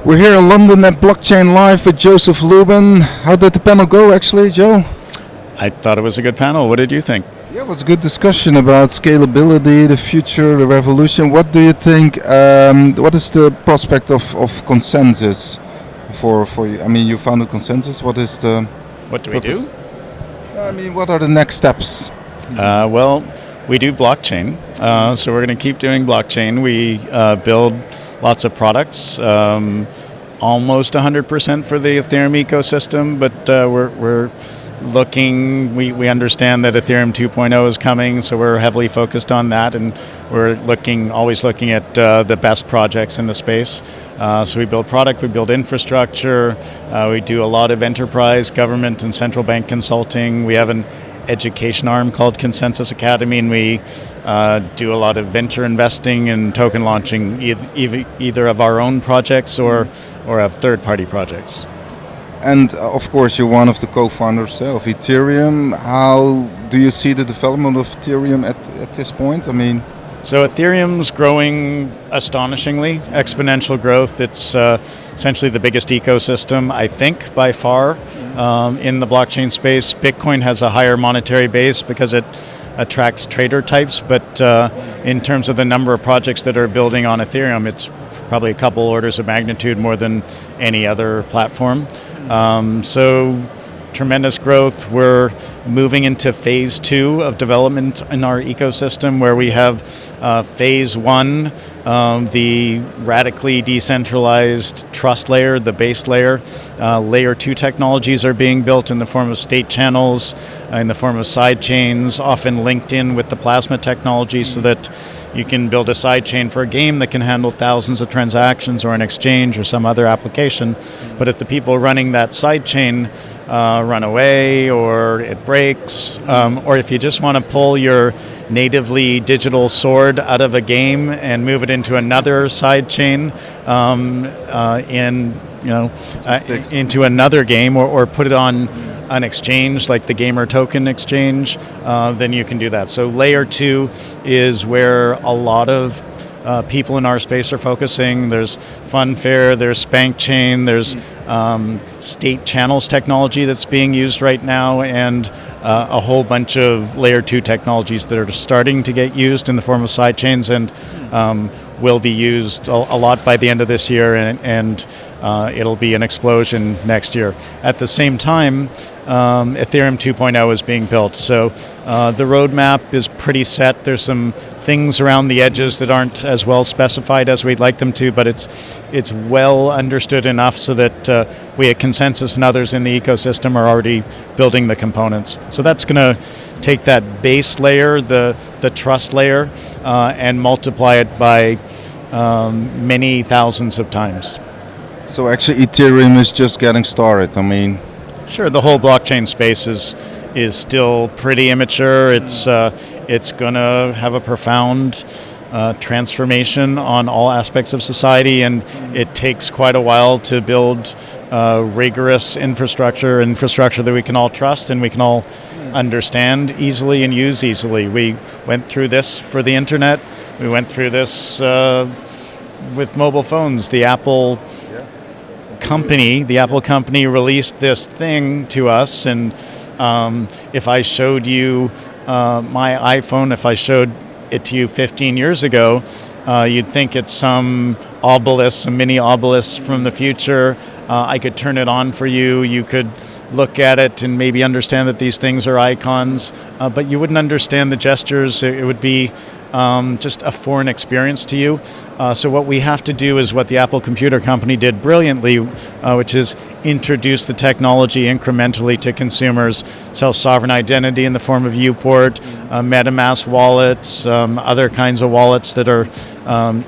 We're here in London at Blockchain Live with Joseph Lubin. How did the panel go actually, Joe? I thought it was a good panel. What did you think? Yeah, it was a good discussion about scalability, the future, the revolution. What do you think, what is the prospect of Consensys for you? I mean, you founded Consensys. What is the What do purpose? we do? I mean, what are the next steps? Well, we do blockchain. So we're going to keep doing blockchain. We build lots of products, almost 100% for the Ethereum ecosystem, but we're looking, we understand that Ethereum 2.0 is coming, so we're heavily focused on that, and we're always looking at the best projects in the space. So we build product, we build infrastructure, we do a lot of enterprise, government, and central bank consulting. We have an education arm called Consensys Academy, and we do a lot of venture investing and token launching, either of our own projects or of third-party projects. And of course, you're one of the co-founders of Ethereum. How do you see the development of Ethereum at this point? I mean, so Ethereum's growing astonishingly, exponential growth. It's essentially the biggest ecosystem, I think, by far in the blockchain space. Bitcoin has a higher monetary base because it attracts trader types, but in terms of the number of projects that are building on Ethereum, it's probably a couple orders of magnitude more than any other platform. So tremendous growth. We're moving into phase 2 of development in our ecosystem, where we have phase 1, the radically decentralized trust layer, the base layer. Layer 2 technologies are being built in the form of state channels, in the form of side chains, often linked in with the plasma technology, so that you can build a side chain for a game that can handle thousands of transactions, or an exchange, or some other application. But if the people running that side chain run away, or it breaks, or if you just want to pull your natively digital sword out of a game and move it into another side chain into another game, or put it on an exchange like the Gamer Token Exchange, then you can do that. So layer 2 is where a lot of people in our space are focusing. There's Funfair, there's Spank Chain, there's state channels technology that's being used right now, and a whole bunch of layer 2 technologies that are starting to get used in the form of side chains, and will be used a lot by the end of this year, and it'll be an explosion next year. At the same time, Ethereum 2.0 is being built. So the roadmap is pretty set. There's some things around the edges that aren't as well specified as we'd like them to, but it's well understood enough so that we at Consensys and others in the ecosystem are already building the components. So that's going to take that base layer, the trust layer, and multiply it by many thousands of times. so actually Ethereum is just getting started. I mean, sure, the whole blockchain space is still pretty immature. It's going to have a profound transformation on all aspects of society, and it takes quite a while to build rigorous infrastructure that we can all trust and we can all understand easily and use easily. We went through this for the internet. We went through this with mobile phones. The Apple company released this thing to us, and if I showed you my iPhone, if I showed it to you 15 years ago, you'd think it's some mini obelisk from the future. I could turn it on for you. You could look at it and maybe understand that these things are icons, but you wouldn't understand the gestures. It would be just a foreign experience to you. So what we have to do is what the Apple Computer Company did brilliantly, which is introduce the technology incrementally to consumers. Self-sovereign identity in the form of Uport, MetaMask wallets, other kinds of wallets that are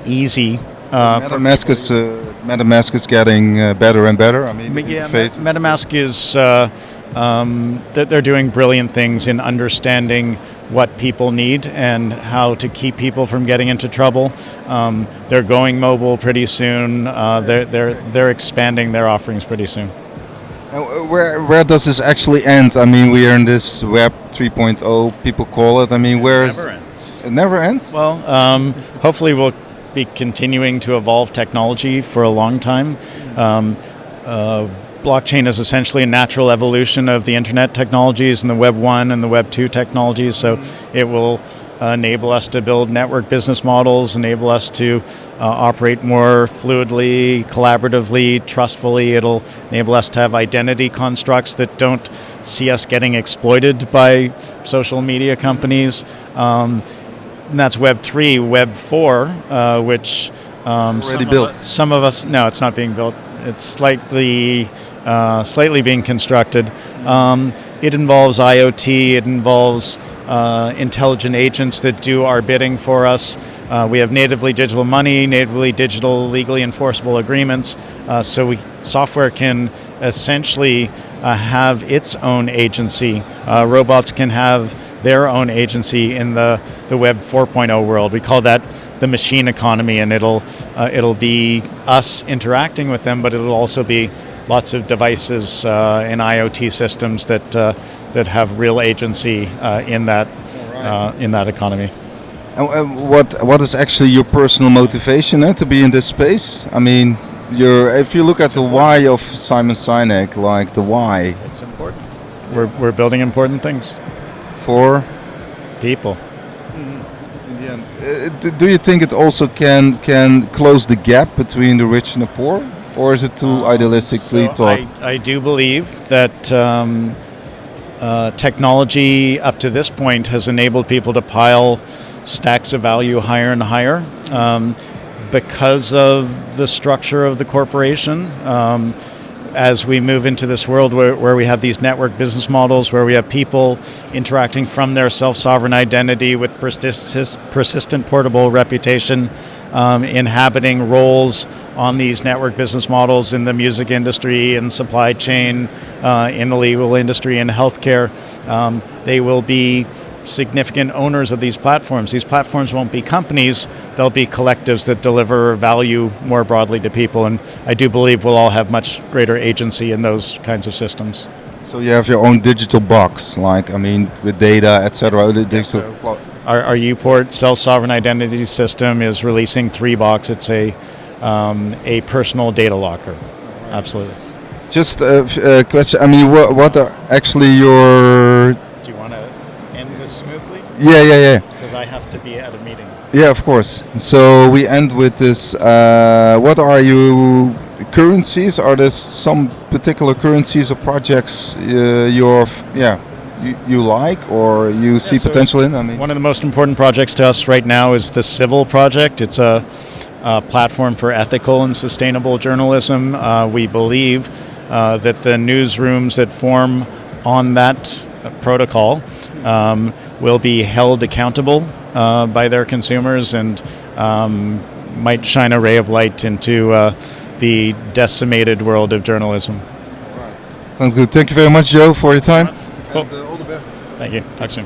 easy. MetaMask is getting better and better. I mean, yeah, MetaMask is they're doing brilliant things in understanding what people need and how to keep people from getting into trouble. They're going mobile pretty soon. They're expanding their offerings pretty soon. Where does this actually end? I mean, we are in this Web 3.0, people call it. I mean, where is Never ends. it? Never ends. Well, hopefully we'll be continuing to evolve technology for a long time. Blockchain is essentially a natural evolution of the internet technologies and the Web 1 and the Web 2 technologies, so it will enable us to build network business models, enable us to operate more fluidly, collaboratively, trustfully. It'll enable us to have identity constructs that don't see us getting exploited by social media companies. And that's Web 3. Web 4, which already built. Some of us, no, it's not being built. It's slightly being constructed. It involves IoT. It involves intelligent agents that do our bidding for us. We have natively digital money, natively digital legally enforceable agreements. So software can essentially have its own agency. Robots can have their own agency in the Web 4.0 world. We call that the machine economy, and it'll be us interacting with them, but it'll also be lots of devices and IoT systems that have real agency in that economy. And what is actually your personal motivation to be in this space? I mean, if you look at the why of Simon Sinek, like the why. It's important. We're building important things for people. In the end, do you think it also can close the gap between the rich and the poor, or is it too idealistically thought? I do believe that technology up to this point has enabled people to pile stacks of value higher and higher because of the structure of the corporation. As we move into this world where we have these network business models, where we have people interacting from their self-sovereign identity with persistent portable reputation, inhabiting roles on these network business models in the music industry, in supply chain, in the legal industry, in healthcare, they will be significant owners of these platforms. These platforms won't be companies, they'll be collectives that deliver value more broadly to people, and I do believe we'll all have much greater agency in those kinds of systems. So you have your own digital box, with data, etc. Our Uport self-sovereign identity system is releasing 3 box. It's a personal data locker. Absolutely. Just a question. What are actually your... Do you want to end this smoothly? Yeah. Because I have to be at a meeting. Yeah, of course. So we end with this. What are your currencies? Are there some particular currencies or projects you like or you see potential in? One of the most important projects to us right now is the Civil project. It's a platform for ethical and sustainable journalism. We believe that the newsrooms that form on that protocol will be held accountable by their consumers and might shine a ray of light into the decimated world of journalism. Right. Sounds good. Thank you very much, Joe, for your time. Cool. And all the best. Thank you. Talk soon.